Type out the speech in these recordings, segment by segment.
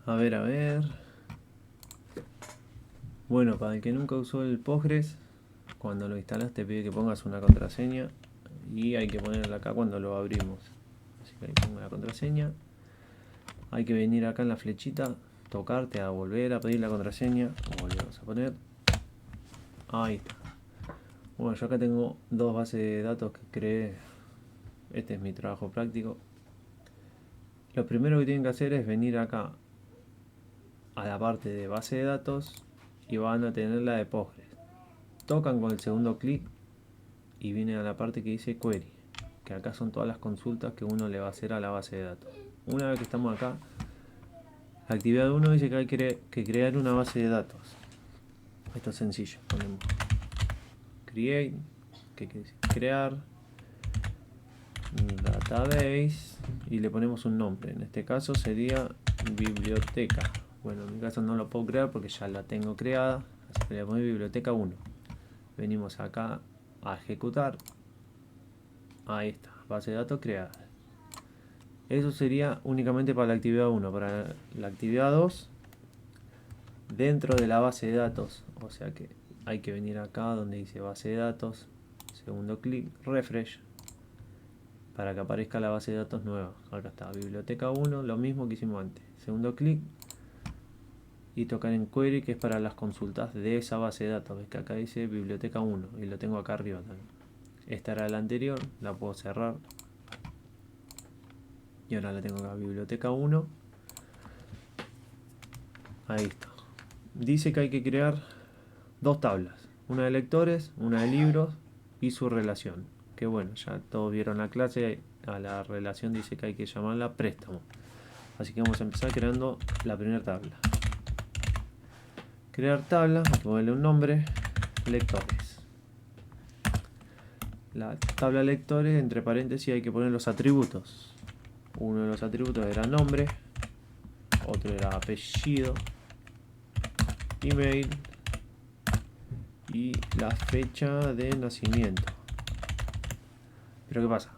A ver, a ver. Bueno, para el que nunca usó el Postgres, cuando lo instalas te pide que pongas una contraseña y hay que ponerla acá cuando lo abrimos. Así que ahí pongo la contraseña. Hay que venir acá en la flechita, tocarte a volver a pedir la contraseña. Volvemos a poner. Ahí está. Bueno, yo acá tengo dos bases de datos que creé. Este es mi trabajo práctico. Lo primero que tienen que hacer es venir acá a la parte de base de datos y van a tener la de Postgres. Tocan con el segundo clic y vienen a la parte que dice Query, que acá son todas las consultas que uno le va a hacer a la base de datos. Una vez que estamos acá, la actividad 1 dice que hay que crear una base de datos. Esto es sencillo, ponemos create, que quiere decir crear, database y le ponemos un nombre. En este caso sería biblioteca. Bueno, en mi caso no lo puedo crear porque ya la tengo creada, así que le voy a poner biblioteca 1. Venimos acá a ejecutar. Ahí está, base de datos creada. Eso sería únicamente para la actividad 1. Para la actividad 2, dentro de la base de datos, o sea que hay que venir acá donde dice base de datos, segundo clic, refresh, para que aparezca la base de datos nueva. Acá está, biblioteca 1, lo mismo que hicimos antes. Segundo clic y tocar en query, que es para las consultas de esa base de datos. Ves que acá dice biblioteca 1 y lo tengo acá arriba también. Esta era la anterior, la puedo cerrar. Y ahora la tengo acá, biblioteca 1. Ahí está. Dice que hay que crear dos tablas, una de lectores, una de libros y su relación. Que bueno, ya todos vieron la clase, a la relación dice que hay que llamarla préstamo. Así que vamos a empezar creando la primera tabla. Crear tabla, hay que ponerle un nombre, lectores. La tabla lectores, entre paréntesis hay que poner los atributos. Uno de los atributos era nombre, otro era apellido, email y la fecha de nacimiento. Pero ¿qué pasa?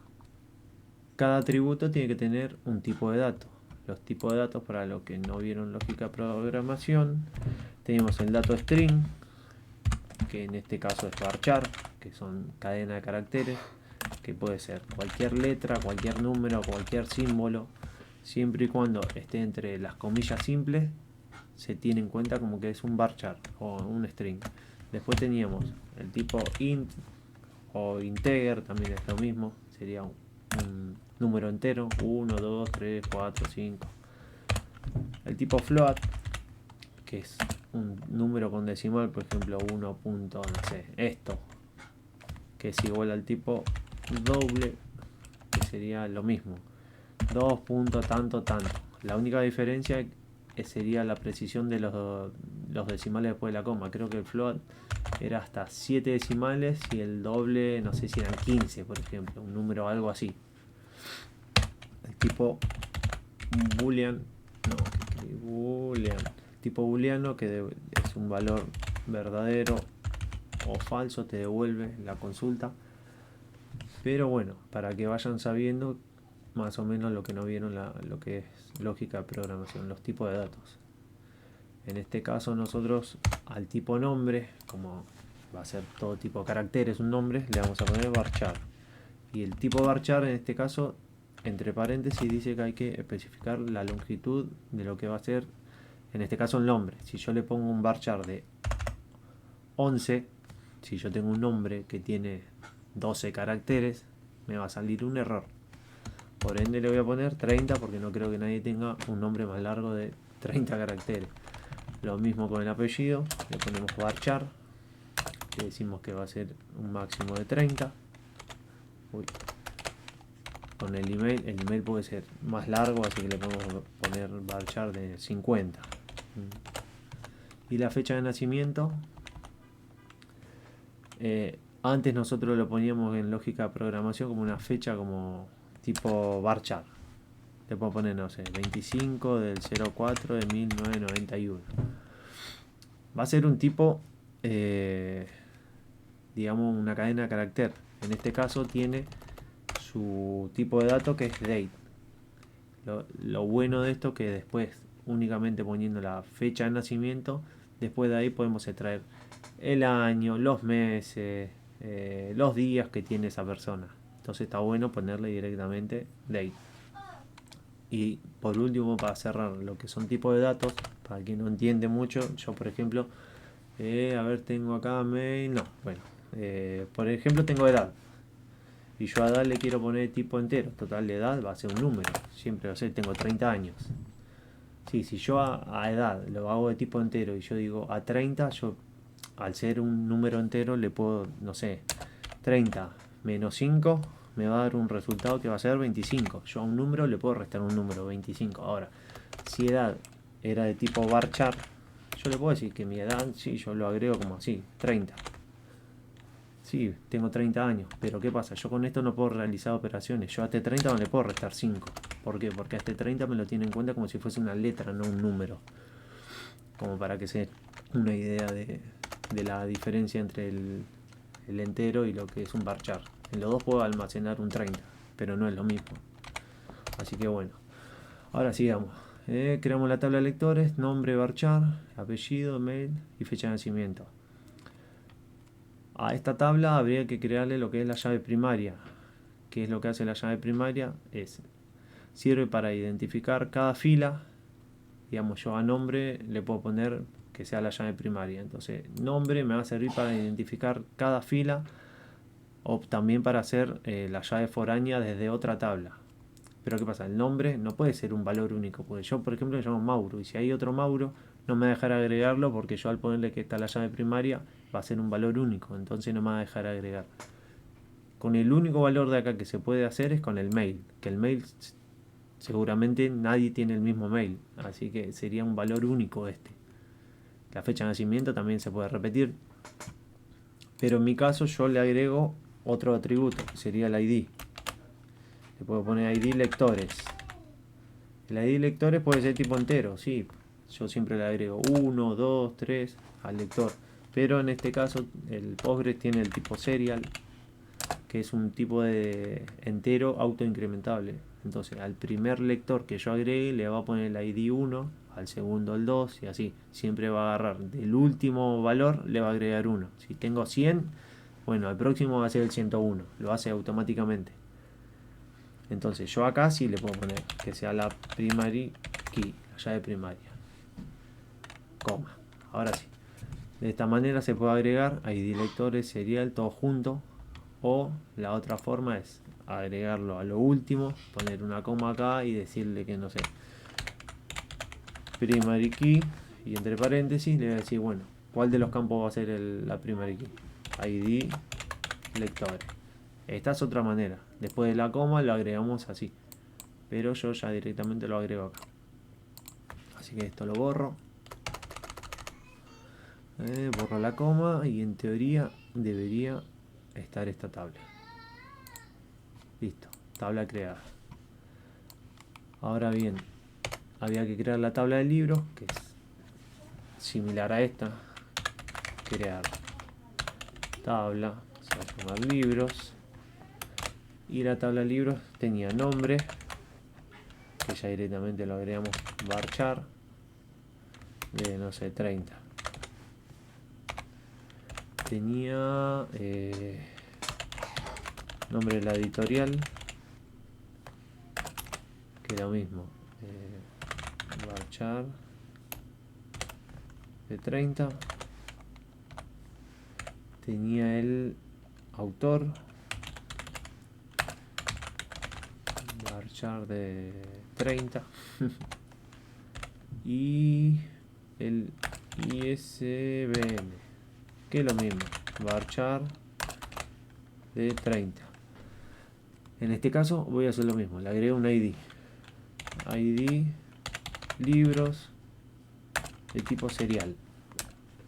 Cada atributo tiene que tener un tipo de dato. Los tipos de datos, para los que no vieron lógica programación, tenemos el dato string, que en este caso es varchar, que son cadena de caracteres, que puede ser cualquier letra, cualquier número, cualquier símbolo, siempre y cuando esté entre las comillas simples, se tiene en cuenta como que es un varchar o un string. Después teníamos el tipo int o integer, también es lo mismo, sería un número entero, 1, 2, 3, 4, 5. El tipo float, que es un número con decimal, por ejemplo 1 punto, no sé, esto, que es igual al tipo doble, que sería lo mismo, 2 punto tanto tanto. La única diferencia sería la precisión de los decimales después de la coma. Creo que el float era hasta 7 decimales y el doble no sé si eran 15, por ejemplo, un número algo así. El tipo boolean, no, boolean, tipo booleano, que es un valor verdadero o falso, te devuelve la consulta. Pero bueno, para que vayan sabiendo más o menos lo que no vieron lo que es lógica de programación, los tipos de datos. En este caso nosotros al tipo nombre, como va a ser todo tipo de caracteres un nombre, le vamos a poner varchar. Y el tipo varchar en este caso, entre paréntesis, dice que hay que especificar la longitud de lo que va a ser, en este caso el nombre. Si yo le pongo un varchar de 11, si yo tengo un nombre que tiene 12 caracteres, me va a salir un error. Por ende le voy a poner 30 porque no creo que nadie tenga un nombre más largo de 30 caracteres. Lo mismo con el apellido, le ponemos varchar, que decimos que va a ser un máximo de 30. Uy. Con el email puede ser más largo, así que le podemos poner varchar de 50. Y la fecha de nacimiento, antes nosotros lo poníamos en lógica de programación como una fecha como tipo varchar. Le puedo poner, no sé, 25 del 04 de 1991. Va a ser un tipo, digamos, una cadena de carácter. En este caso tiene su tipo de dato que es date. Lo bueno de esto que después únicamente poniendo la fecha de nacimiento. Después de ahí podemos extraer el año, los meses, los días que tiene esa persona. Entonces está bueno ponerle directamente date. Y por último, para cerrar lo que son tipos de datos, para quien no entiende mucho, yo por ejemplo, a ver, tengo acá mail, no, bueno, por ejemplo tengo edad. Y yo a edad le quiero poner tipo entero. Total de edad va a ser un número. Siempre va a ser, tengo 30 años. Sí, si yo a edad lo hago de tipo entero y yo digo a 30, yo al ser un número entero le puedo, no sé, 30 menos 5 me va a dar un resultado que va a ser 25. Yo a un número le puedo restar un número, 25. Ahora, si edad era de tipo varchar, yo le puedo decir que mi edad, sí, yo lo agrego como así, 30. Sí, tengo 30 años, pero ¿qué pasa? Yo con esto no puedo realizar operaciones. Yo a este 30 no le puedo restar 5. ¿Por qué? Porque a este 30 me lo tiene en cuenta como si fuese una letra, no un número. Como para que se den una idea de la diferencia entre el entero y lo que es un varchar. En los dos puedo almacenar un 30, pero no es lo mismo. Así que bueno, ahora sigamos. Creamos la tabla de lectores, nombre, varchar, apellido, mail y fecha de nacimiento. A esta tabla habría que crearle lo que es la llave primaria. ¿Qué es lo que hace la llave primaria? Sirve para identificar cada fila. Digamos, yo a nombre le puedo poner que sea la llave primaria. Entonces, nombre me va a servir para identificar cada fila o también para hacer la llave foránea desde otra tabla. Pero ¿qué pasa? El nombre no puede ser un valor único. Porque yo, por ejemplo, me llamo Mauro. Y si hay otro Mauro, no me va a dejar agregarlo porque yo al ponerle que está la llave primaria va a ser un valor único. Entonces no me va a dejar agregar. Con el único valor de acá que se puede hacer es con el mail. Que el mail seguramente nadie tiene el mismo mail. Así que sería un valor único este. La fecha de nacimiento también se puede repetir. Pero en mi caso yo le agrego otro atributo, que sería el ID. Le puedo poner ID lectores. El ID lectores puede ser tipo entero, sí. Yo siempre le agrego 1, 2, 3 al lector. Pero en este caso el Postgres tiene el tipo serial, que es un tipo de entero autoincrementable. Entonces al primer lector que yo agregue le va a poner el ID 1, al segundo el 2 y así. Siempre va a agarrar del último valor, le va a agregar 1. Si tengo 100, bueno, el próximo va a ser el 101. Lo hace automáticamente. Entonces yo acá sí le puedo poner que sea la primary key, la llave primaria. Coma. Ahora sí. De esta manera se puede agregar ID lectores, serial, todo junto. O la otra forma es agregarlo a lo último, poner una coma acá y decirle que no sé, primary key, y entre paréntesis le voy a decir, bueno, ¿cuál de los campos va a ser la primary key? ID lectores. Esta es otra manera. Después de la coma lo agregamos así, pero yo ya directamente lo agrego acá. Así que esto lo borro. Borro la coma y en teoría debería estar esta tabla. Listo, tabla creada. Ahora bien, había que crear la tabla del libro, que es similar a esta. Crear tabla, se va a llamar libros. Y la tabla de libros tenía nombre, que ya directamente lo agregamos varchar, de no sé, 30. Tenía nombre de la editorial, que es lo mismo, varchar de 30. Tenía el autor, varchar de 30. Y el ISBN, que es lo mismo, varchar de 30. En este caso voy a hacer lo mismo, le agrego un ID libros de tipo serial,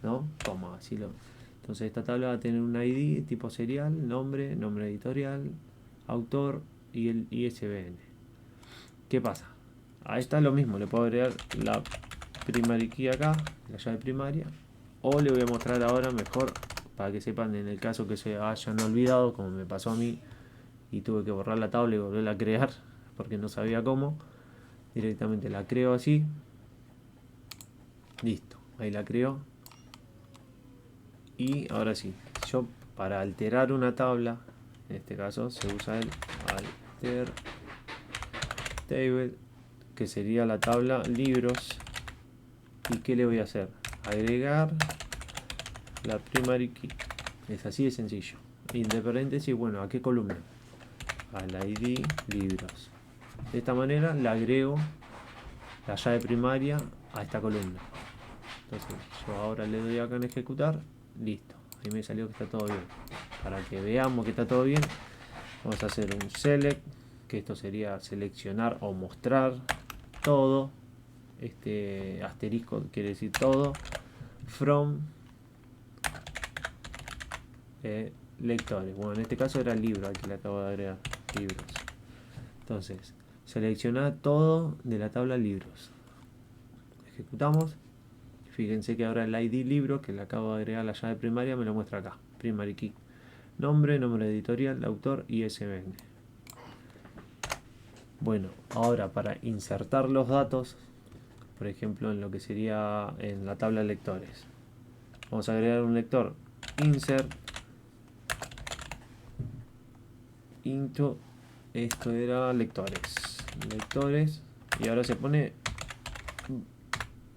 ¿no? Como así lo. Entonces esta tabla va a tener un ID tipo serial, nombre editorial, autor y el ISBN. ¿Qué pasa? A esta es lo mismo, le puedo agregar la primary key acá, la llave primaria, o le voy a mostrar ahora mejor para que sepan en el caso que se hayan olvidado, como me pasó a mí y tuve que borrar la tabla y volverla a crear porque no sabía cómo. Directamente la creo así Listo, ahí la creo. Y ahora sí, yo para alterar una tabla, en este caso se usa el alter table, que sería la tabla libros. ¿Y qué le voy a hacer? Agregar la primary key. Es así de sencillo. Entre paréntesis, bueno, ¿a qué columna? Al ID libros. De esta manera le agrego la llave primaria a esta columna. Entonces yo ahora le doy acá en ejecutar. Listo. Ahí me salió que está todo bien. Para que veamos que está todo bien, vamos a hacer un select, que esto sería seleccionar o mostrar todo. Este asterisco quiere decir todo. From lectores. Bueno, en este caso era el libro al que le acabo de agregar. Libros. Entonces, selecciona todo de la tabla libros. Ejecutamos. Fíjense que ahora el ID libro, que le acabo de agregar la llave primaria, me lo muestra acá. Primary key. Nombre, nombre editorial, autor y ISBN. Bueno, ahora para insertar los datos, por ejemplo en lo que sería en la tabla de lectores, vamos a agregar un lector. Insert into, esto era lectores, y ahora se pone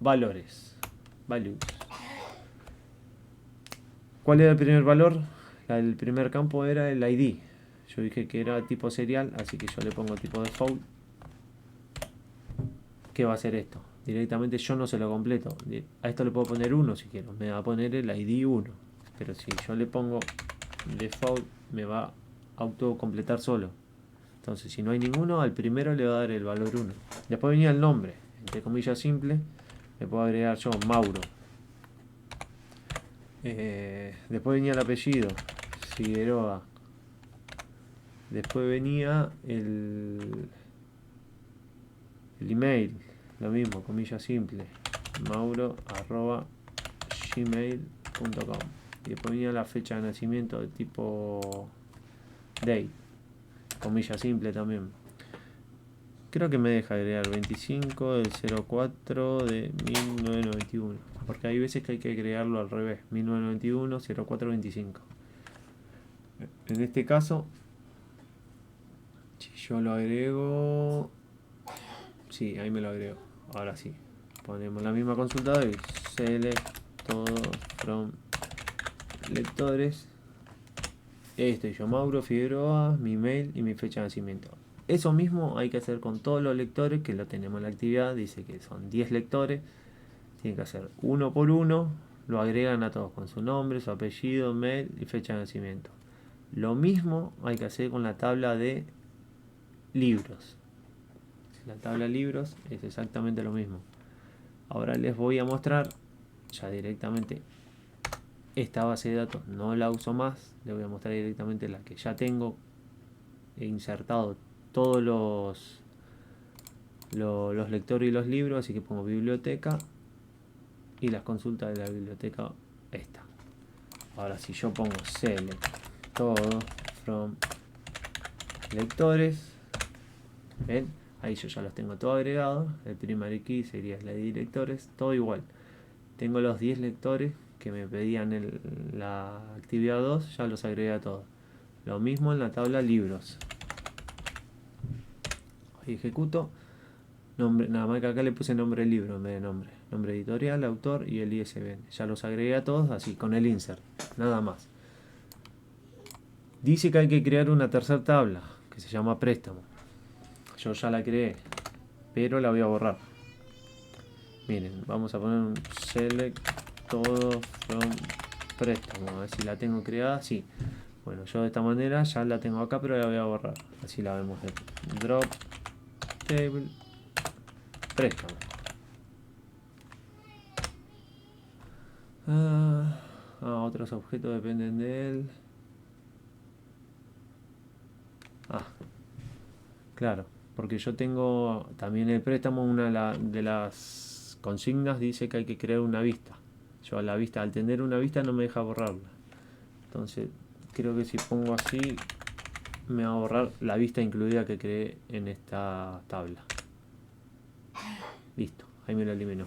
valores, values. ¿Cuál era el primer valor? El primer campo era el ID. Yo dije que era tipo serial, así que yo le pongo tipo default. ¿Qué va a hacer esto? Directamente yo no se lo completo. A esto le puedo poner 1 si quiero. Me va a poner el ID 1. Pero si yo le pongo default, me va a autocompletar solo. Entonces, si no hay ninguno, al primero le va a dar el valor 1. Después venía el nombre. Entre comillas simple. Le puedo agregar yo Mauro. Después venía el apellido. Figueroa. Después venía el email, lo mismo, comilla simple, mauro@gmail.com. Y después venía la fecha de nacimiento de tipo date, comilla simple también. Creo que me deja agregar 25 del 04 de 1991, porque hay veces que hay que agregarlo al revés, 1991 0425. En este caso, si yo lo agrego, sí, ahí me lo agrego. Ahora sí, ponemos la misma consulta y select todo from lectores. Estoy yo, Mauro Figueroa, mi mail y mi fecha de nacimiento. Eso mismo hay que hacer con todos los lectores, que lo tenemos en la actividad. Dice que son 10 lectores. Tienen que hacer uno por uno. Lo agregan a todos con su nombre, su apellido, mail y fecha de nacimiento. Lo mismo hay que hacer con la tabla de libros. La tabla de libros es exactamente lo mismo. Ahora les voy a mostrar ya directamente esta base de datos. No la uso más. Les voy a mostrar directamente la que ya tengo. He insertado todos los lectores y los libros. Así que pongo biblioteca y las consultas de la biblioteca esta. Ahora si yo pongo select todo from lectores, ¿ven? Ahí yo ya los tengo todo agregado. El primary key sería la de lectores, todo igual. Tengo los 10 lectores que me pedían en la actividad 2, ya los agregué a todos. Lo mismo en la tabla libros. Ahí ejecuto. Nombre, nada más que acá le puse nombre del libro en vez de nombre. Nombre editorial, autor y el ISBN. Ya los agregué a todos así, con el insert. Nada más. Dice que hay que crear una tercera tabla, que se llama préstamo. Yo ya la creé, pero la voy a borrar. Miren, vamos a poner un select todo from préstamo. A ver si la tengo creada. Sí. Bueno, yo de esta manera ya la tengo acá, pero la voy a borrar. Así la vemos. Drop table préstamo. Otros objetos dependen de él. Claro, porque yo tengo también el préstamo, una de las consignas dice que hay que crear una vista. Yo a la vista, al tener una vista no me deja borrarla. Entonces, creo que si pongo así, me va a borrar la vista incluida que creé en esta tabla. Listo, ahí me lo eliminó.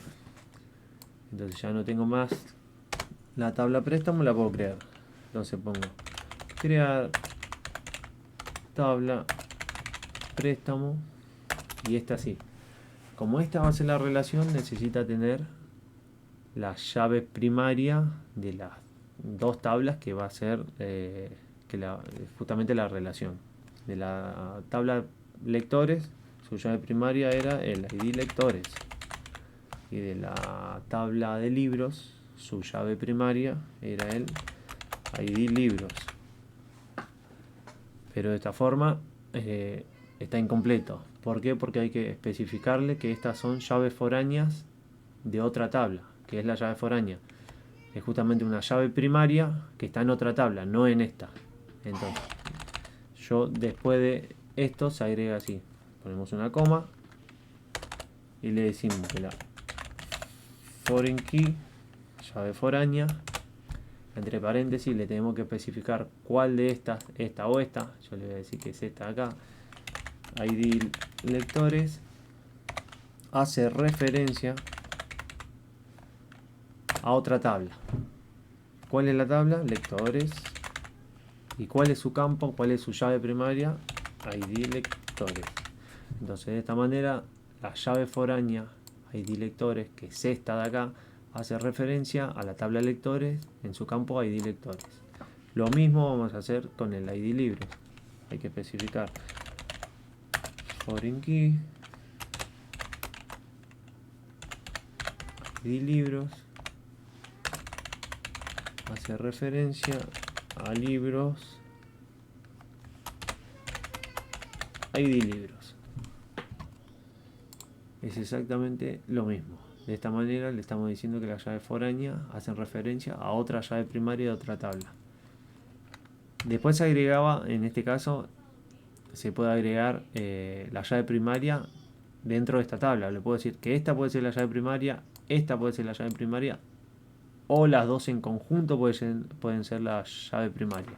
Entonces ya no tengo más la tabla préstamo, la puedo crear. Entonces pongo crear tabla préstamo y esta así. Como esta va a ser la relación, necesita tener la llave primaria de las dos tablas que va a ser justamente la relación. De la tabla lectores, su llave primaria era el ID lectores. Y de la tabla de libros, su llave primaria era el ID libros. Pero de esta forma está incompleto. ¿Por qué? Porque hay que especificarle que estas son llaves foráneas de otra tabla, que es la llave foránea. Es justamente una llave primaria que está en otra tabla, no en esta. Entonces, yo después de esto se agrega así. Ponemos una coma y le decimos que la foreign key, llave foránea, entre paréntesis le tenemos que especificar cuál de estas, esta o esta. Yo le voy a decir que es esta de acá. ID lectores hace referencia a otra tabla. ¿Cuál es la tabla? Lectores. ¿Y cuál es su campo? ¿Cuál es su llave primaria? ID lectores. Entonces de esta manera la llave foránea ID lectores, que es esta de acá, hace referencia a la tabla lectores en su campo ID lectores. Lo mismo vamos a hacer con el ID libros. Hay que especificar foreign key ID libros hace referencia a libros ID libros. Es exactamente lo mismo. De esta manera le estamos diciendo que la llave foránea hace referencia a otra llave primaria de otra tabla. Después se agregaba, en este caso, se puede agregar la llave primaria dentro de esta tabla. Le puedo decir que esta puede ser la llave primaria, esta puede ser la llave primaria, o las dos en conjunto pueden ser la llave primaria.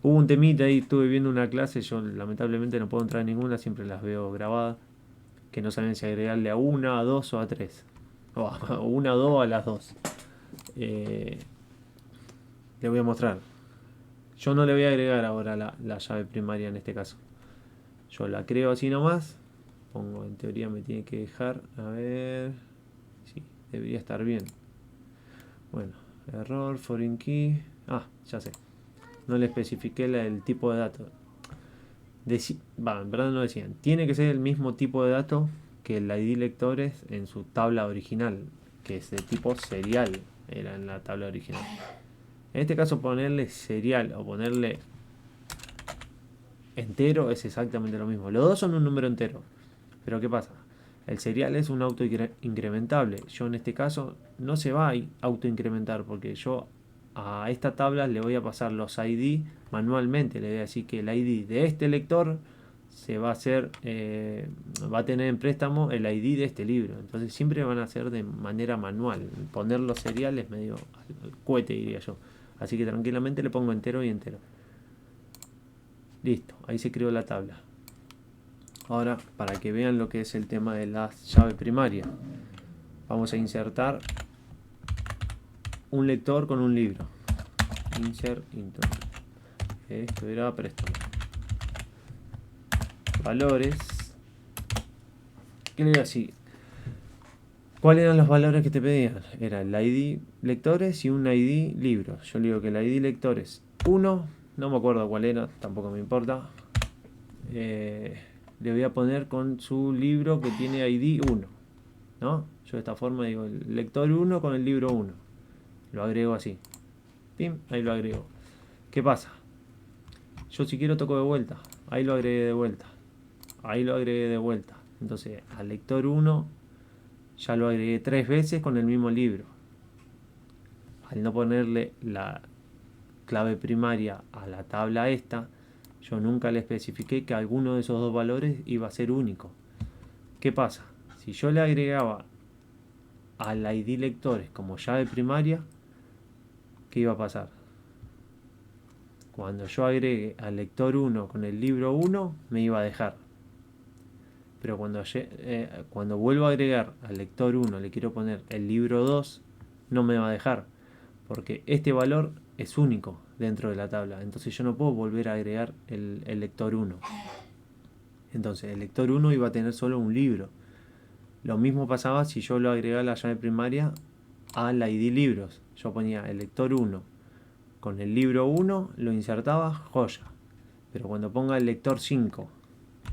Hubo un temita ahí, estuve viendo una clase, yo lamentablemente no puedo entrar en ninguna, siempre las veo grabadas, que no saben si agregarle a una, a dos o a tres. O a una, a dos, a las dos. Le voy a mostrar. Yo no le voy a agregar ahora la llave primaria en este caso. Yo la creo así nomás. Pongo, en teoría me tiene que dejar. A ver. Sí, debería estar bien. Bueno, error, foreign key. Ah, ya sé. No le especifiqué el tipo de dato. En verdad no decían. Tiene que ser el mismo tipo de dato que el ID lectores en su tabla original, que es de tipo serial, era en la tabla original. En este caso ponerle serial o ponerle entero es exactamente lo mismo. Los dos son un número entero. Pero ¿qué pasa? El serial es un auto incrementable. Yo en este caso no se va a auto incrementar porque yo a esta tabla le voy a pasar los ID manualmente. Le voy a decir que el ID de este lector se va a hacer, va a tener en préstamo el ID de este libro. Entonces siempre van a ser de manera manual. Poner los seriales medio al cohete, diría yo. Así que tranquilamente le pongo entero y entero. Listo, ahí se creó la tabla. Ahora, para que vean lo que es el tema de la llave primaria, vamos a insertar un lector con un libro. Insert intro. Esto era préstamo. Valores. ¿Qué le voy a decir? ¿Cuáles eran los valores que te pedían? Era el ID lectores y un ID libros. Yo le digo que el ID lectores 1, no me acuerdo cuál era, tampoco me importa. Le voy a poner con su libro que tiene ID 1, ¿no? Yo de esta forma digo el lector 1 con el libro 1. Lo agrego así. Pim, ahí lo agrego. ¿Qué pasa? Yo si quiero toco de vuelta. Ahí lo agregué de vuelta. Ahí lo agregué de vuelta. Entonces al lector 1 ya lo agregué 3 veces con el mismo libro. Al no ponerle la clave primaria a la tabla esta, yo nunca le especifiqué que alguno de esos dos valores iba a ser único. ¿Qué pasa? Si yo le agregaba al ID lectores como llave primaria, ¿qué iba a pasar? Cuando yo agregue al lector 1 con el libro 1, me iba a dejar. pero cuando vuelvo a agregar al lector 1 le quiero poner el libro 2, no me va a dejar, porque este valor es único dentro de la tabla, entonces yo no puedo volver a agregar el lector 1. Entonces el lector 1 iba a tener solo un libro. Lo mismo pasaba si yo lo agregaba a la llave primaria al ID libros. Yo ponía el lector 1 con el libro 1, lo insertaba, joya. Pero cuando ponga el lector 5,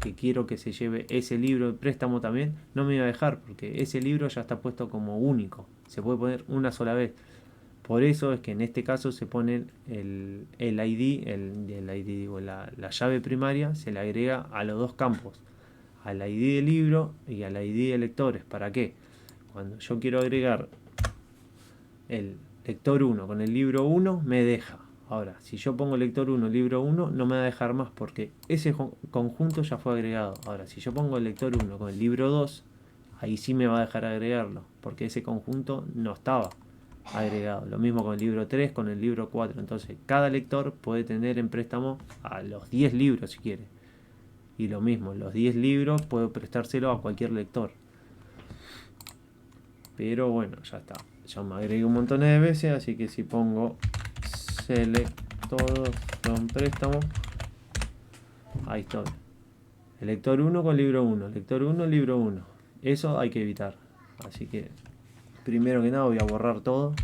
que quiero que se lleve ese libro de préstamo también, no me iba a dejar, porque ese libro ya está puesto como único. Se puede poner una sola vez. Por eso es que en este caso se pone el ID, la llave primaria, se le agrega a los dos campos, al ID del libro y al ID de lectores. ¿Para qué? Cuando yo quiero agregar el lector 1 con el libro 1, me deja. Ahora, si yo pongo lector 1, libro 1, no me va a dejar más porque ese conjunto ya fue agregado. Ahora, si yo pongo el lector 1 con el libro 2, ahí sí me va a dejar agregarlo, porque ese conjunto no estaba agregado. Lo mismo con el libro 3, con el libro 4. Entonces, cada lector puede tener en préstamo a los 10 libros si quiere. Y lo mismo, los 10 libros puedo prestárselo a cualquier lector. Pero bueno, ya está. Ya me agregué un montón de veces, así que si pongo select todos from préstamo, ahí está. El lector 1 con libro 1, lector 1, libro 1. Eso hay que evitar. Así que primero que nada voy a borrar todo.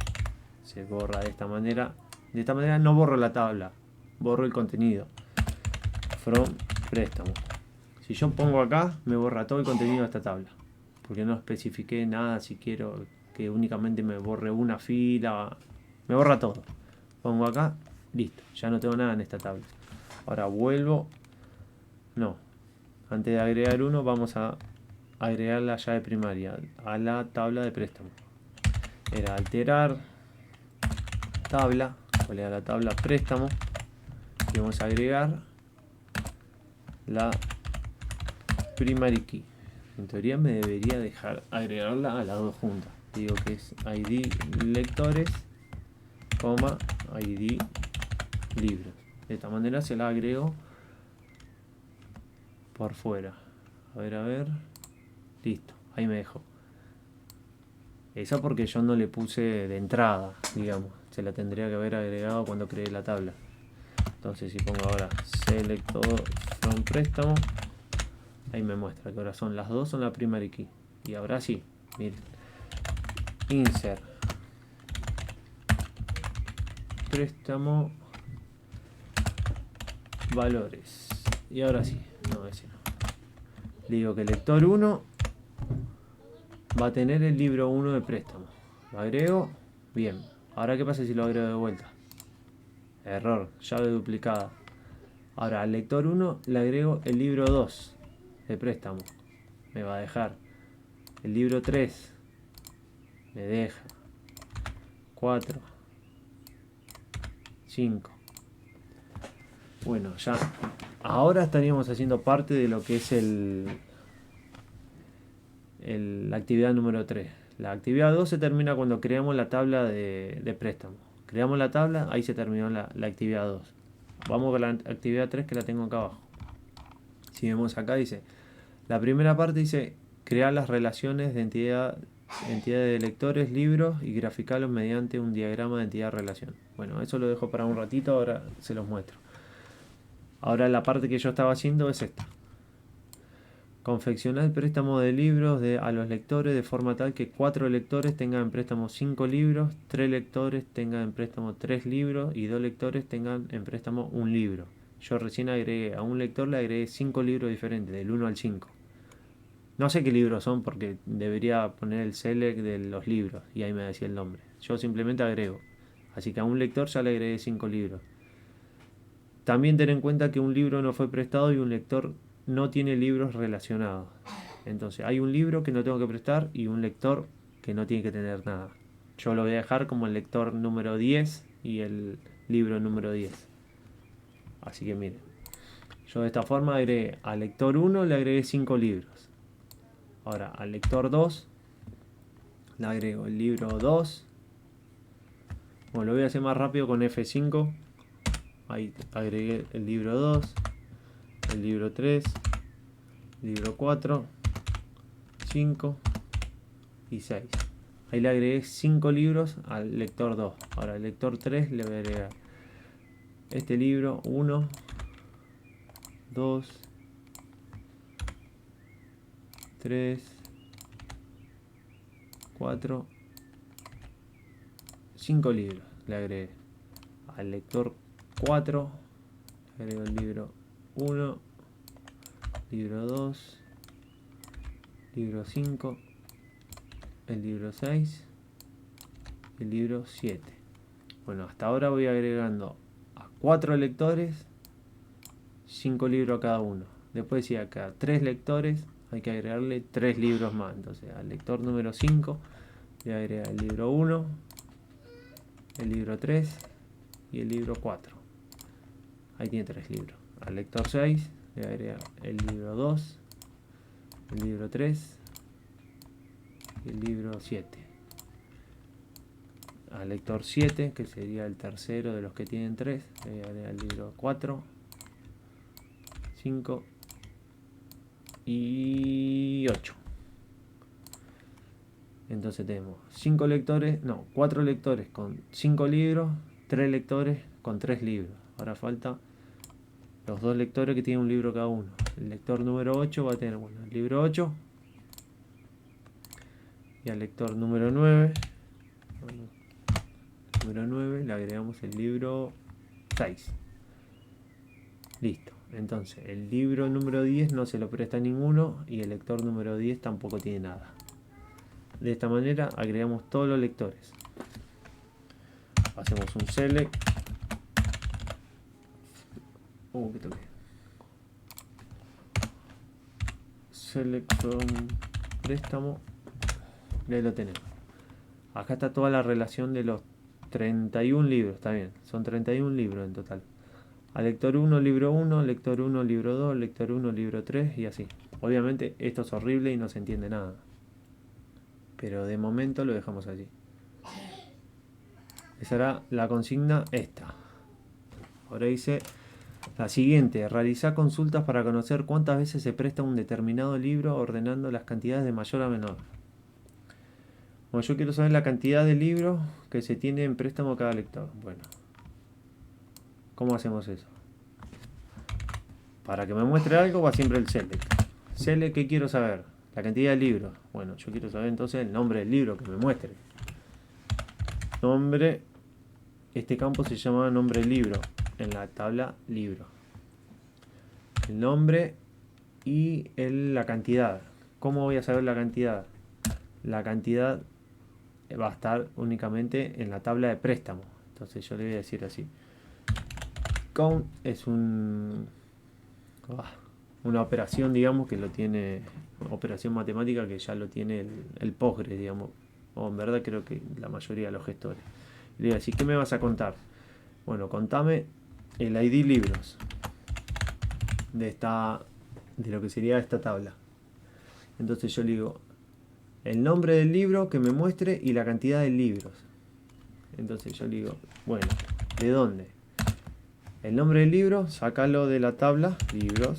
Se borra de esta manera. De esta manera no borro la tabla, borro el contenido. From préstamo. Si yo pongo acá, me borra todo el contenido de esta tabla, porque no especifiqué nada. Si quiero que únicamente me borre una fila, me borra todo. Pongo acá, listo, ya no tengo nada en esta tabla. Ahora vuelvo. No, antes de agregar uno, vamos a agregar la llave primaria a la tabla de préstamo. Era alterar tabla, cuál era la tabla préstamo, y vamos a agregar la primary key. En teoría me debería dejar agregarla a las dos juntas. Digo que es ID lectores, ID libros. De esta manera se la agrego por fuera. A ver. Listo, ahí me dejó. Esa porque yo no le puse de entrada, digamos. Se la tendría que haber agregado cuando creé la tabla. Entonces si pongo ahora select todo from préstamo, ahí me muestra que ahora son las dos, son la primary key. Y ahora sí, miren. Insert préstamo valores. Y ahora sí, no, ese no. Le digo que el lector 1 va a tener el libro 1 de préstamo. Lo agrego, bien. Ahora, ¿qué pasa si lo agrego de vuelta? Error, llave duplicada. Ahora al lector 1 le agrego el libro 2 de préstamo. Me va a dejar. El libro 3 me deja. 4, 5. Bueno, ya. Ahora estaríamos haciendo parte de lo que es la actividad número 3. La actividad 2 se termina cuando creamos la tabla de préstamo. Creamos la tabla, ahí se terminó la actividad 2. Vamos con la actividad 3 que la tengo acá abajo. Si vemos acá dice, la primera parte dice crear las relaciones de entidades de lectores, libros y graficarlos mediante un diagrama de entidad-relación. Bueno, eso lo dejo para un ratito, ahora se los muestro. Ahora la parte que yo estaba haciendo es esta. Confeccionar el préstamo de libros a los lectores de forma tal que 4 lectores tengan en préstamo 5 libros, 3 lectores tengan en préstamo 3 libros y 2 lectores tengan en préstamo 1 libro. Yo recién agregué a un lector, le agregué 5 libros diferentes, del 1 al 5. No sé qué libros son porque debería poner el select de los libros y ahí me decía el nombre. Yo simplemente agrego. Así que a un lector ya le agregué 5 libros. También ten en cuenta que un libro no fue prestado y un lector no tiene libros relacionados. Entonces hay un libro que no tengo que prestar y un lector que no tiene que tener nada. Yo lo voy a dejar como el lector número 10 y el libro número 10. Así que miren. Yo de esta forma agregué al lector 1 le agregué 5 libros. Ahora al lector 2 le agrego el libro 2. Bueno, lo voy a hacer más rápido con F5. Ahí agregué el libro 2, el libro 3, el libro 4 5 y 6. Ahí le agregué 5 libros al lector 2. Ahora al lector 3 le voy a agregar este libro 1, 2, 3, 4, 5 libros le agregué. Al lector 4 le agrego el libro 1, libro 2, libro 5, el libro 6, el libro 7. Bueno, hasta ahora voy agregando a 4 lectores 5 libros a cada uno. Después, si a cada 3 lectores hay que agregarle 3 libros más. Entonces al lector número 5 le agrega el libro 1, el libro 3 y el libro 4. Ahí tiene 3 libros. Al lector 6 le agrega el libro 2, el libro 3 y el libro 7. Al lector 7, que sería el tercero de los que tienen 3, le agrega el libro 4, 5 y 8. Entonces tenemos 5 lectores, no, 4 lectores con 5 libros, 3 lectores con 3 libros. Ahora falta los 2 lectores que tienen un libro cada uno. El lector número 8 va a tener, bueno, el libro 8. Y al lector número 9, le agregamos el libro 6. Listo. Entonces el libro número 10 no se lo presta a ninguno y el lector número 10 tampoco tiene nada. De esta manera agregamos todos los lectores. Hacemos un select. ¿Qué toqué? Select from préstamo. Y ahí lo tenemos. Acá está toda la relación de los 31 libros. Está bien, son 31 libros en total. A lector 1, libro 1, lector 1, libro 2, lector 1, libro 3 y así. Obviamente esto es horrible y no se entiende nada. Pero de momento lo dejamos allí. Esa era la consigna esta. Ahora dice la siguiente: realizar consultas para conocer cuántas veces se presta un determinado libro ordenando las cantidades de mayor a menor. Bueno, yo quiero saber la cantidad de libros que se tiene en préstamo cada lector. Bueno, ¿cómo hacemos eso? Para que me muestre algo va siempre el select. Select, ¿qué quiero saber? La cantidad de libros. Bueno, yo quiero saber entonces el nombre del libro que me muestre. Nombre. Este campo se llama nombre del libro en la tabla libro. El nombre y la cantidad. ¿Cómo voy a saber la cantidad? La cantidad va a estar únicamente en la tabla de préstamo. Entonces yo le voy a decir así. Count es una operación, digamos, que lo tiene, operación matemática que ya lo tiene el Postgres, digamos, o en verdad creo que la mayoría de los gestores. Le digo así, ¿qué me vas a contar? Bueno, contame el ID libros de lo que sería esta tabla. Entonces yo le digo el nombre del libro que me muestre y la cantidad de libros. Entonces yo le digo, bueno, ¿de dónde? El nombre del libro, sácalo de la tabla libros.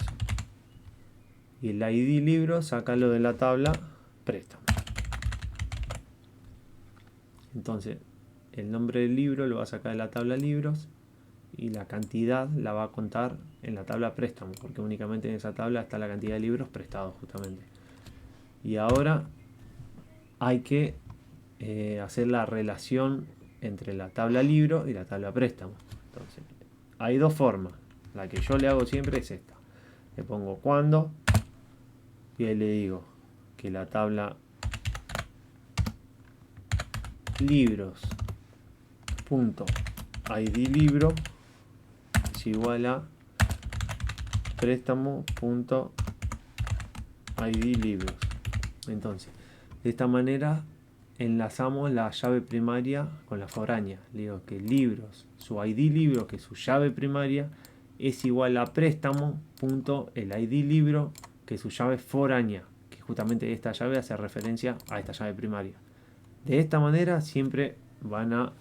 Y el ID libro, sácalo de la tabla préstamo. Entonces, el nombre del libro lo va a sacar de la tabla libros y la cantidad la va a contar en la tabla préstamo, porque únicamente en esa tabla está la cantidad de libros prestados justamente. Y ahora hay que hacer la relación entre la tabla libro y la tabla préstamo. Entonces, hay dos formas. La que yo le hago siempre es esta. Le pongo cuando y ahí le digo que la tabla libros punto id libro es igual a préstamo punto id libros. Entonces, de esta manera enlazamos la llave primaria con la foránea. Le digo que libros, su ID libro, que es su llave primaria, es igual a préstamo punto el ID libro, que es su llave foránea, que justamente esta llave hace referencia a esta llave primaria. De esta manera siempre van a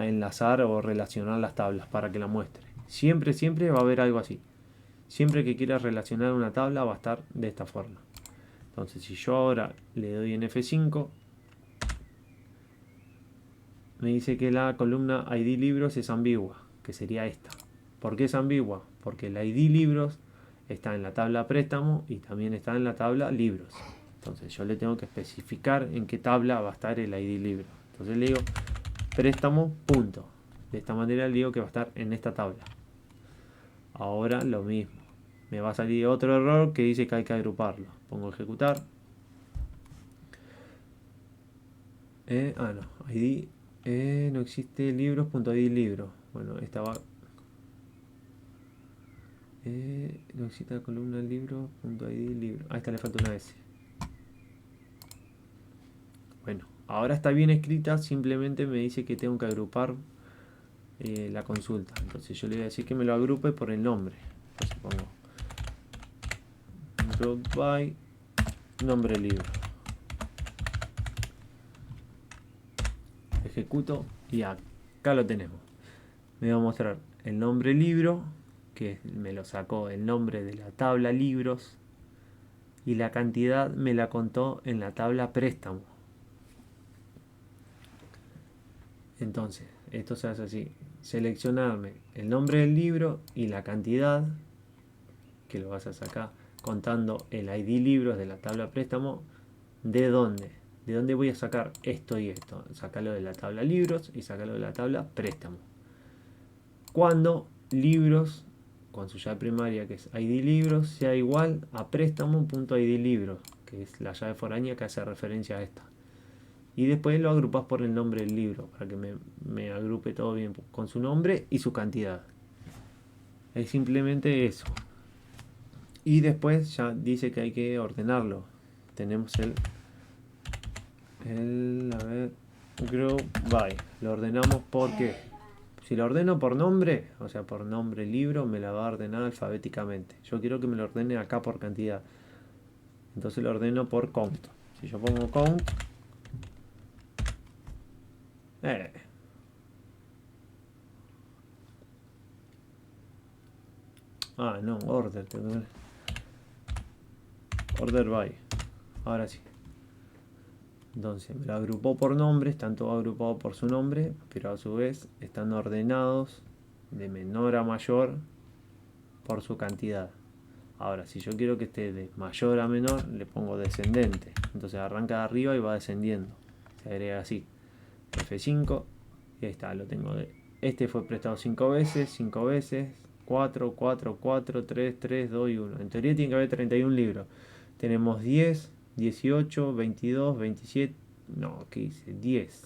enlazar o relacionar las tablas para que la muestre. Siempre va a haber algo así. Siempre que quieras relacionar una tabla va a estar de esta forma. Entonces si yo ahora le doy en F5, me dice que la columna ID libros es ambigua, que sería esta. ¿Por qué es ambigua? Porque el ID libros está en la tabla préstamo y también está en la tabla libros. Entonces yo le tengo que especificar en qué tabla va a estar el ID libro. Entonces le digo préstamo punto. De esta manera le digo que va a estar en esta tabla. Ahora lo mismo. Me va a salir otro error que dice que hay que agruparlo. Pongo ejecutar. No. ID. No existe libros.id libro. Bueno, esta va. No existe la columna libro.id libro. A esta le falta una S. Bueno, ahora está bien escrita. Simplemente me dice que tengo que agrupar la consulta. Entonces yo le voy a decir que me lo agrupe por el nombre. Entonces pongo group by nombre libro. Ejecuto y acá lo tenemos. Me va a mostrar el nombre libro, que me lo sacó el nombre de la tabla libros, y la cantidad me la contó en la tabla préstamo. Entonces, esto se hace así: seleccionarme el nombre del libro y la cantidad, que lo vas a sacar contando el ID libros de la tabla préstamo. ¿De dónde? ¿De dónde voy a sacar esto y esto? Sacarlo de la tabla libros y sacarlo de la tabla préstamo. Cuando libros con su llave primaria, que es ID libros, sea igual a préstamo.id libros, que es la llave foránea que hace referencia a esta. Y después lo agrupas por el nombre del libro, para que me agrupe todo bien con su nombre y su cantidad. Es simplemente eso. Y después ya dice que hay que ordenarlo. Tenemos el group by. Lo ordenamos porque si lo ordeno por nombre, o sea por nombre libro, me la va a ordenar alfabéticamente. Yo quiero que me lo ordene acá por cantidad. Entonces lo ordeno por count. Si yo pongo count, no, order. Order by. Ahora sí. Entonces me lo agrupó por nombre, están todos agrupados por su nombre, pero a su vez están ordenados de menor a mayor por su cantidad. Ahora, si yo quiero que esté de mayor a menor, le pongo descendente. Entonces arranca de arriba y va descendiendo. Se agrega así. F5 y ahí está, lo tengo. Este fue prestado 5 veces, 4, 4, 4, 3, 3, 2 y 1. En teoría tiene que haber 31 libros. Tenemos 10, 18, 22, 27. No, ¿qué hice? 10.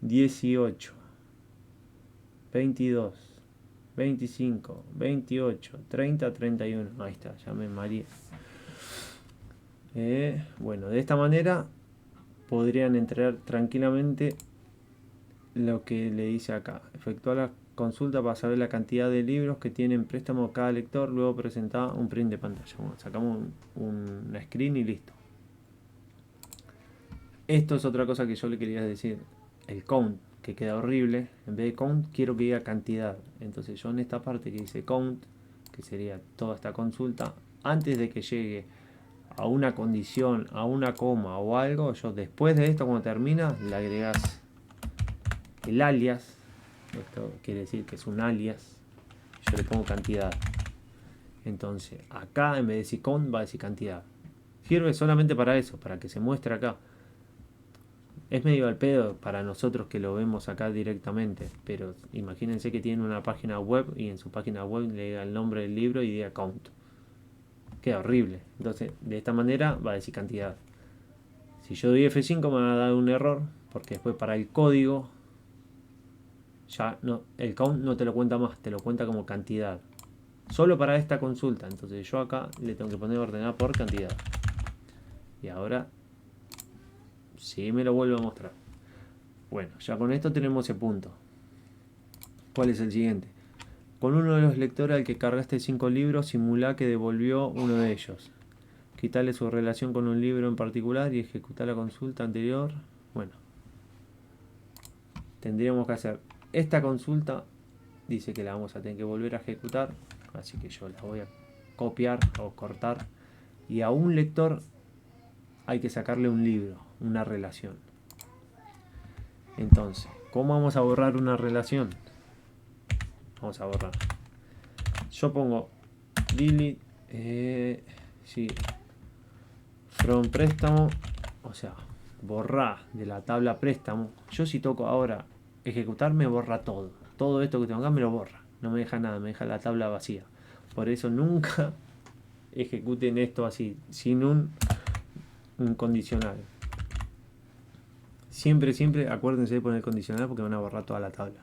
18, 22, 25, 28, 30, 31. Ahí está, ya me mareé. Bueno, de esta manera podrían entrar tranquilamente lo que le dice acá. Efectuar la consulta para saber la cantidad de libros que tiene en préstamo cada lector, luego presentar un print de pantalla. Bueno, sacamos un screen y listo. Esto es otra cosa que yo le quería decir. El count, que queda horrible. En vez de count, quiero que diga cantidad. Entonces yo en esta parte que dice count, que sería toda esta consulta, antes de que llegue a una condición, a una coma o algo, yo después de esto, cuando termina, le agregas el alias. Esto quiere decir que es un alias. Yo le pongo cantidad. Entonces acá en vez de decir count va a decir cantidad. Sirve solamente para eso, para que se muestre acá. Es medio al pedo para nosotros que lo vemos acá directamente, pero imagínense que tienen una página web y en su página web le diga el nombre del libro y diga count. Queda horrible. Entonces de esta manera va a decir cantidad. Si yo doy F5 me va a dar un error, porque después para el código ya no, el count no te lo cuenta más, te lo cuenta como cantidad. Solo para esta consulta. Entonces yo acá le tengo que poner ordenar por cantidad. Y ahora sí me lo vuelvo a mostrar. Bueno, ya con esto tenemos ese punto. ¿Cuál es el siguiente? Con uno de los lectores al que cargaste 5 libros, simula que devolvió uno de ellos. Quitarle su relación con un libro en particular y ejecutar la consulta anterior. Bueno, tendríamos que hacer esta consulta. Dice que la vamos a tener que volver a ejecutar, así que yo la voy a copiar o cortar Y a un lector hay que sacarle un libro, una relación. Entonces, ¿cómo vamos a borrar una relación? Vamos a borrar. Yo pongo delete, sí, from préstamo, o sea, borrar de la tabla préstamo. Yo si toco ahora ejecutar me borra todo. Todo esto que tengo acá me lo borra. No me deja nada, me deja la tabla vacía. Por eso nunca ejecuten esto así, sin un condicional. Siempre, siempre acuérdense de poner condicional porque van a borrar toda la tabla.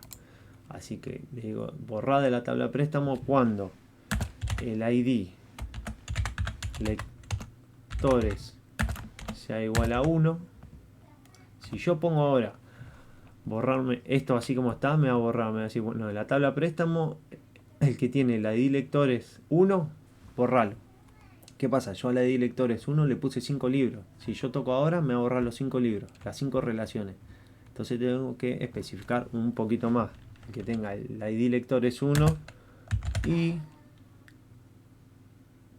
Así que le digo, borrar de la tabla préstamo cuando el ID lectores sea igual a 1. Si yo pongo ahora borrarme esto así como está, me va a borrar, me va a decir, bueno, de la tabla préstamo, el que tiene el ID lectores 1, borralo. ¿Qué pasa? Yo al ID lectores 1 le puse 5 libros. Si yo toco ahora, me va a borrar los 5 libros, las 5 relaciones. Entonces tengo que especificar un poquito más. El que tenga el ID lectores 1 y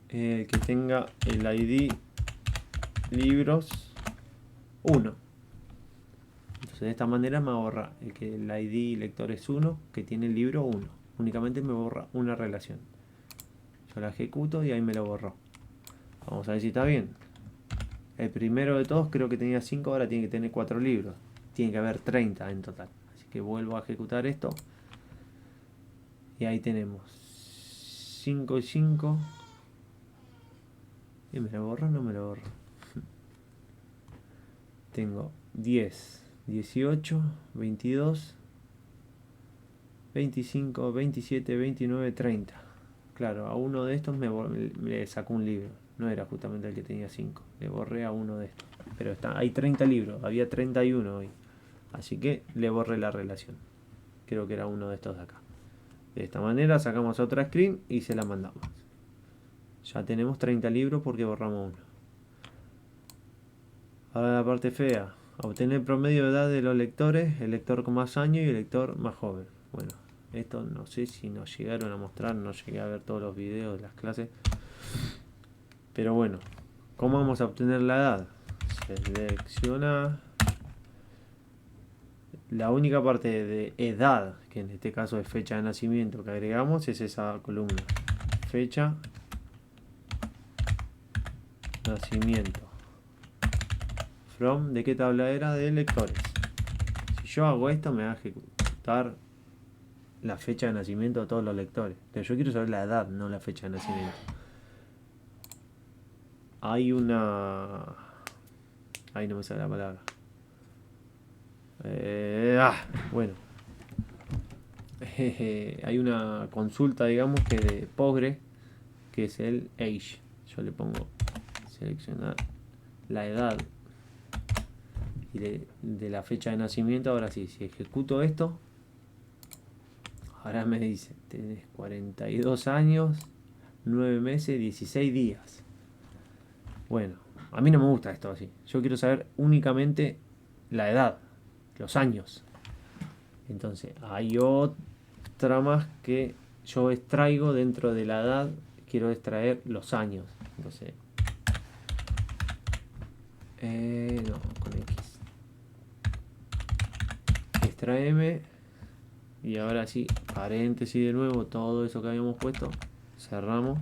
el que tenga el ID libros 1. Entonces de esta manera me borra el ID lectores 1 que tiene el libro 1. Únicamente me borra una relación. Yo la ejecuto y ahí me lo borró. Vamos a ver si está bien. El primero de todos creo que tenía 5, ahora tiene que tener 4 libros. Tiene que haber 30 en total. Así que vuelvo a ejecutar esto. Y ahí tenemos 5 y 5. ¿Y me lo borro o no me lo borro? Tengo 10, 18, 22, 25, 27, 29, 30. Claro, a uno de estos me sacó un libro. No era justamente el que tenía 5. Le borré a uno de estos. Pero hay 30 libros. Había 31 hoy. Así que le borré la relación. Creo que era uno de estos de acá. De esta manera sacamos otra screen y se la mandamos. Ya tenemos 30 libros porque borramos uno. Ahora la parte fea. Obtener promedio de edad de los lectores, el lector con más años y el lector más joven. Bueno, esto no sé si nos llegaron a mostrar, no llegué a ver todos los videos de las clases. Pero bueno, ¿cómo vamos a obtener la edad? Selecciona la única parte de edad, que en este caso es fecha de nacimiento, que agregamos es esa columna. Fecha, nacimiento. From, ¿de qué tabla era? De lectores. Si yo hago esto me va a ejecutar la fecha de nacimiento de todos los lectores. Pero yo quiero saber la edad, no la fecha de nacimiento. Hay una... Ahí no me sale la palabra. Bueno. Hay una consulta, digamos, que de Postgre, que es el age. Yo le pongo seleccionar la edad y de la fecha de nacimiento. Ahora sí, si ejecuto esto, ahora me dice, tenés 42 años, 9 meses, 16 días. Bueno, a mí no me gusta esto así. Yo quiero saber únicamente la edad, los años. Entonces, hay otra más que yo extraigo dentro de la edad. Quiero extraer los años. Entonces, no, con X. Extraeme. Y ahora sí, paréntesis de nuevo, todo eso que habíamos puesto. Cerramos.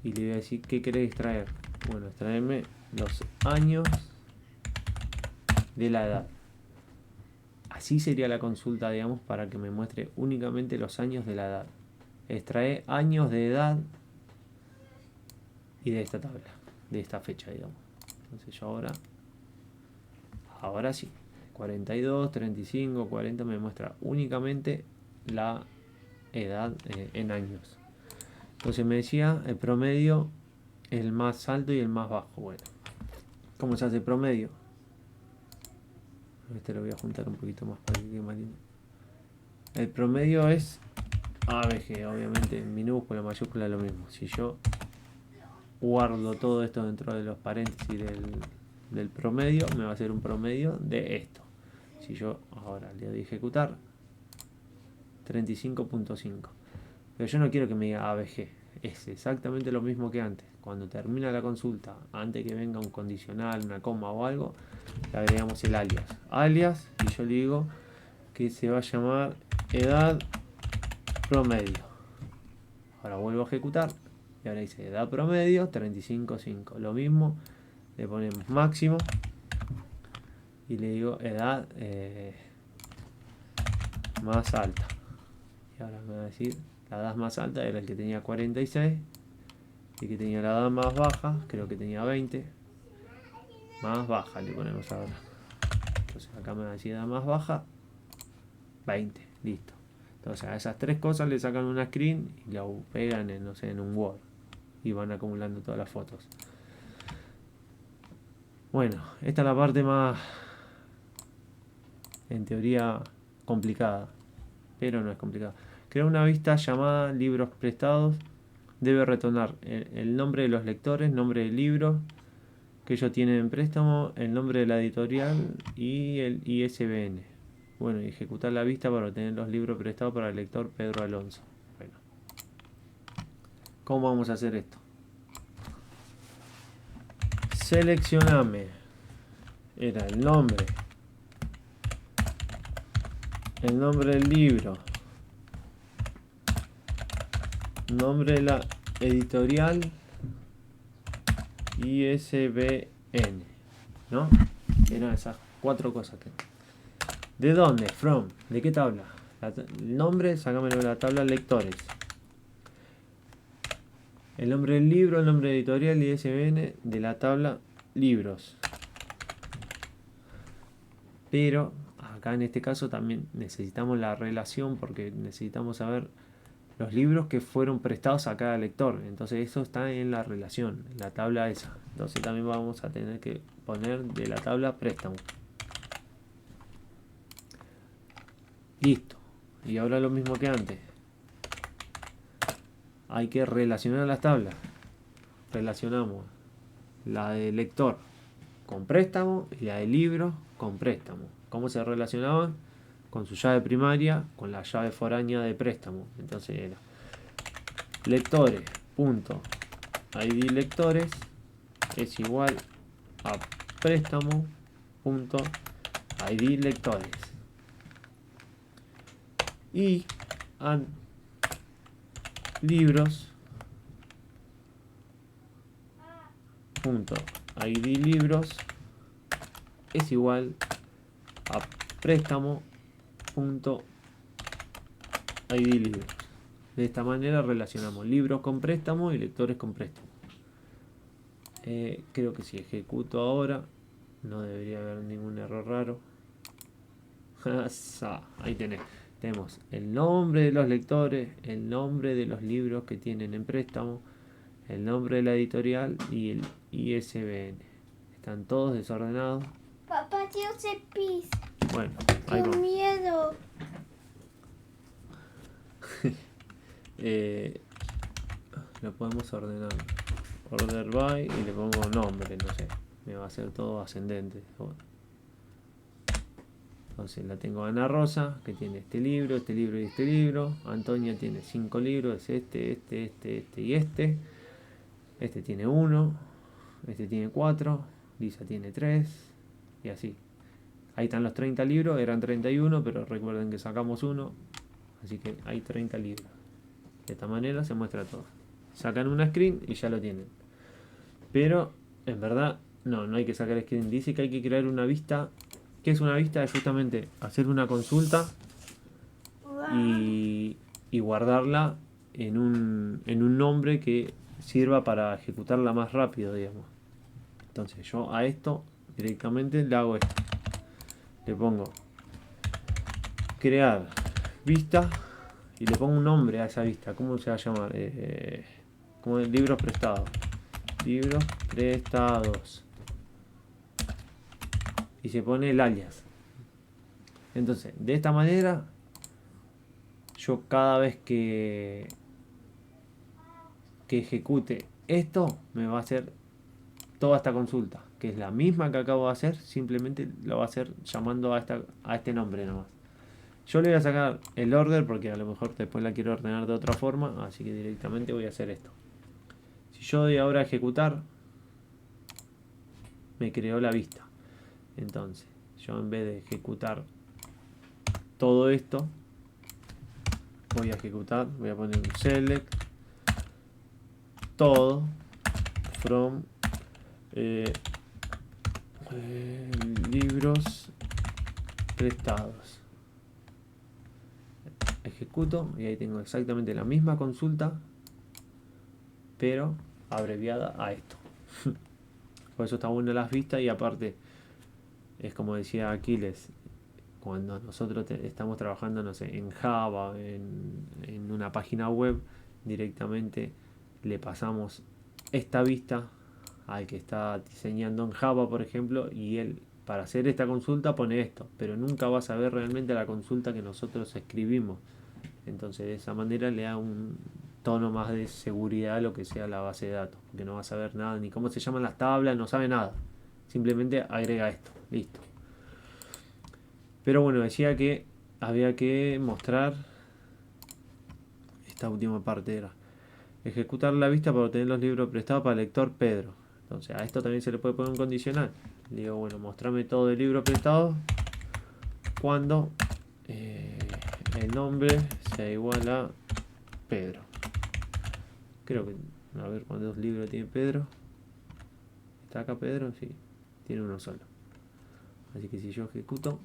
Y le voy a decir, ¿qué querés extraer? Bueno, extraerme los años de la edad. Así sería la consulta, digamos, para que me muestre únicamente los años de la edad. Extrae años de edad y de esta tabla, de esta fecha, digamos. Entonces yo ahora sí, 42, 35, 40 me muestra únicamente la edad en años. Entonces me decía el promedio, el más alto y el más bajo. Bueno, ¿cómo se hace el promedio? Este lo voy a juntar un poquito más para que quede más lindo. El promedio es ABG, obviamente en minúscula, mayúscula, lo mismo. Si yo guardo todo esto dentro de los paréntesis del promedio, me va a hacer un promedio de esto. Si yo ahora le doy a ejecutar, 35.5. Pero yo no quiero que me diga ABG, es exactamente lo mismo que antes. cuando termina la consulta, antes que venga un condicional, una coma o algo, le agregamos el alias, y yo le digo que se va a llamar edad promedio. Ahora vuelvo a ejecutar y ahora dice edad promedio 35,5. Lo mismo, le ponemos máximo y le digo edad más alta. Y ahora me va a decir la edad más alta era el que tenía 46 y que tenía la edad más baja, creo que tenía 20. Más baja le ponemos ahora. Entonces acá me va a decir edad más baja 20, listo. Entonces a esas tres cosas le sacan una screen y la pegan en, no sé, en un Word y van acumulando todas las fotos. Bueno, esta es la parte más, en teoría, complicada, pero no es complicada. Crear una vista llamada libros prestados. Debe retornar el nombre de los lectores, nombre del libro que ellos tienen en préstamo, el nombre de la editorial y el ISBN. Bueno, y ejecutar la vista para obtener los libros prestados para el lector Pedro Alonso. Bueno, ¿cómo vamos a hacer esto? Seleccioname. Era el nombre del libro, nombre de la editorial, ISBN, ¿no? Eran esas cuatro cosas que... ¿De dónde? From. ¿De qué tabla? El nombre, sacámelo de la tabla lectores. El nombre del libro, el nombre editorial y ISBN de la tabla libros. Pero acá en este caso también necesitamos la relación porque necesitamos saber los libros que fueron prestados a cada lector. Entonces eso está en la relación, en la tabla esa. Entonces también vamos a tener que poner de la tabla préstamo. Listo. Y ahora lo mismo que antes. Hay que relacionar las tablas. Relacionamos la de lector con préstamo y la de libro con préstamo. ¿Cómo se relacionaban? Con su llave primaria, con la llave foránea de préstamo. Entonces era lectores punto id lectores es igual a préstamo punto id lectores y libros punto id libros es igual a préstamo punto id libros. De esta manera relacionamos libros con préstamo y lectores con préstamo. Creo que si ejecuto ahora no debería haber ningún error raro. Ahí tenemos el nombre de los lectores, el nombre de los libros que tienen en préstamo, el nombre de la editorial y el ISBN. Están todos desordenados. Papá, tío, se pis. Bueno, ahí ¡Qué vamos. miedo! Lo podemos ordenar. Order by y le pongo nombre, no sé. Me va a hacer todo ascendente. Entonces la tengo a Ana Rosa, que tiene este libro y este libro. Antonia tiene 5 libros, es este y este. Este tiene 1, este tiene 4, Lisa tiene 3 y así. Ahí están los 30 libros, eran 31, pero recuerden que sacamos uno, así que hay 30 libros. De esta manera se muestra todo. Sacan una screen y ya lo tienen. Pero en verdad no hay que sacar screen. Dice que hay que crear una vista. ¿Qué es una vista? Es justamente hacer una consulta y guardarla en un nombre que sirva para ejecutarla más rápido, digamos. Entonces yo a esto directamente le hago esto. Le pongo crear vista y le pongo un nombre a esa vista. ¿Cómo se va a llamar? Como libros prestados. Libros prestados. Y se pone el alias. Entonces, de esta manera, yo cada vez que ejecute esto, me va a hacer toda esta consulta, que es la misma que acabo de hacer, simplemente lo va a hacer llamando a este nombre nomás. Yo le voy a sacar el order porque a lo mejor después la quiero ordenar de otra forma, así que directamente voy a hacer esto. Si yo doy ahora a ejecutar, me creó la vista. Entonces, yo en vez de ejecutar todo esto, voy a ejecutar, voy a poner un select todo from libros prestados. Ejecuto y ahí tengo exactamente la misma consulta, pero abreviada a esto. Por eso está bueno las vistas y aparte es como decía Aquiles, cuando nosotros estamos trabajando, no sé, en Java, en una página web, directamente le pasamos esta vista al que está diseñando en Java, por ejemplo, y él para hacer esta consulta pone esto, pero nunca vas a ver realmente la consulta que nosotros escribimos. Entonces de esa manera le da un tono más de seguridad a lo que sea la base de datos, porque no vas a ver nada, ni cómo se llaman las tablas, no sabe nada. Simplemente agrega esto, listo. Pero bueno, decía que había que mostrar esta última parte era ejecutar la vista para obtener los libros prestados para el lector Pedro. Entonces a esto también se le puede poner un condicional. Le digo, bueno, mostrame todo el libro prestado cuando el nombre sea igual a Pedro. Creo que, a ver cuántos libros tiene Pedro. ¿Está acá Pedro? Sí, tiene uno solo. Así que si yo ejecuto,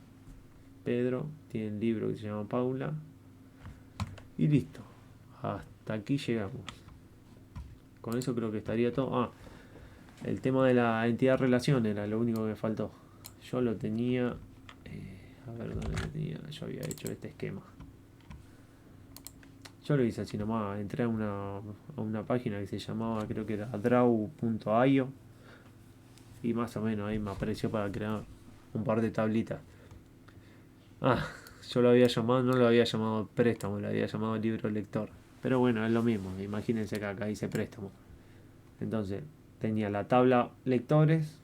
Pedro tiene el libro que se llama Paula. Y listo. Hasta aquí llegamos. Con eso creo que estaría todo. El tema de la entidad relación era lo único que me faltó. Yo lo tenía. A ver dónde lo tenía. Yo había hecho este esquema. Yo lo hice así nomás. Entré a una página que se llamaba, creo que era draw.io. Y más o menos ahí me apareció para crear un par de tablitas. Yo lo había llamado, no lo había llamado préstamo, lo había llamado libro lector. Pero bueno, es lo mismo. Imagínense que acá dice préstamo. Entonces, tenía la tabla lectores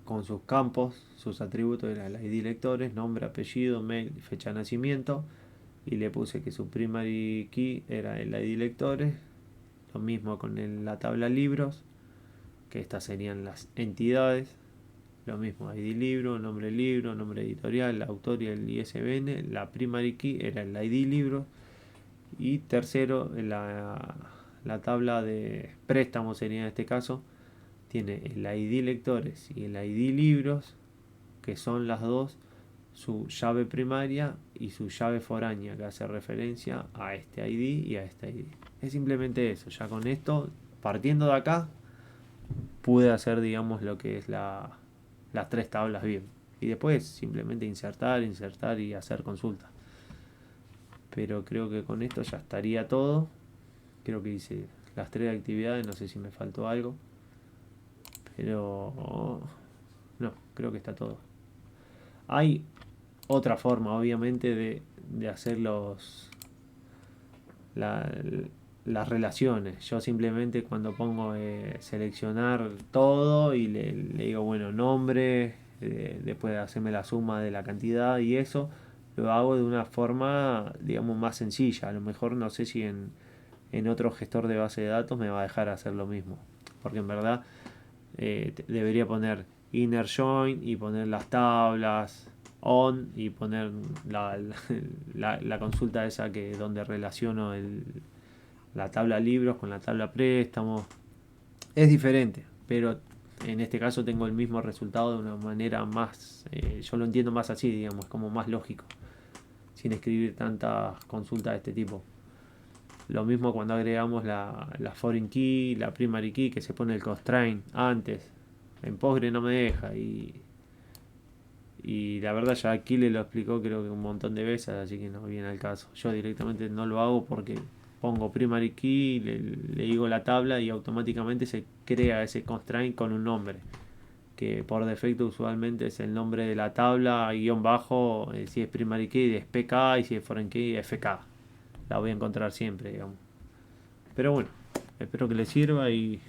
con sus campos, sus atributos era el ID lectores, nombre, apellido, mail, fecha de nacimiento. Y le puse que su primary key era el ID lectores. Lo mismo con la tabla libros, que estas serían las entidades. Lo mismo, ID libro, nombre editorial, autor y el ISBN. La primary key era el ID libro. Y tercero, la tabla de préstamo sería en este caso, tiene el ID lectores y el ID libros, que son las dos, su llave primaria y su llave foránea, que hace referencia a este ID y a este ID. Es simplemente eso. Ya con esto, partiendo de acá, pude hacer, digamos, lo que es las tres tablas bien. Y después simplemente insertar y hacer consulta. Pero creo que con esto ya estaría todo. Creo que hice las tres actividades, no sé si me faltó algo. Pero no, creo que está todo. Hay otra forma, obviamente, de hacer las relaciones. Yo simplemente cuando pongo seleccionar todo y le digo, bueno, nombre, después de hacerme la suma de la cantidad y eso, lo hago de una forma, digamos, más sencilla. A lo mejor no sé si en otro gestor de base de datos me va a dejar hacer lo mismo. Porque en verdad debería poner inner join y poner las tablas on y poner la consulta esa que donde relaciono la tabla libros con la tabla préstamos. Es diferente, pero en este caso tengo el mismo resultado de una manera más, yo lo entiendo más así, digamos, como más lógico, sin escribir tantas consultas de este tipo. Lo mismo cuando agregamos la foreign key, la primary key, que se pone el constraint antes. En Postgre no me deja y la verdad ya aquí le lo explicó creo que un montón de veces, así que no viene al caso. Yo directamente no lo hago porque pongo primary key, le digo la tabla y automáticamente se crea ese constraint con un nombre, que por defecto usualmente es el nombre de la tabla, guión bajo, si es primary key es PK y si es foreign key es FK. La voy a encontrar siempre, digamos. Pero bueno, espero que les sirva y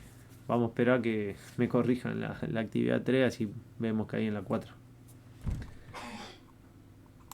vamos a esperar que me corrijan la actividad 3, así vemos que hay en la 4.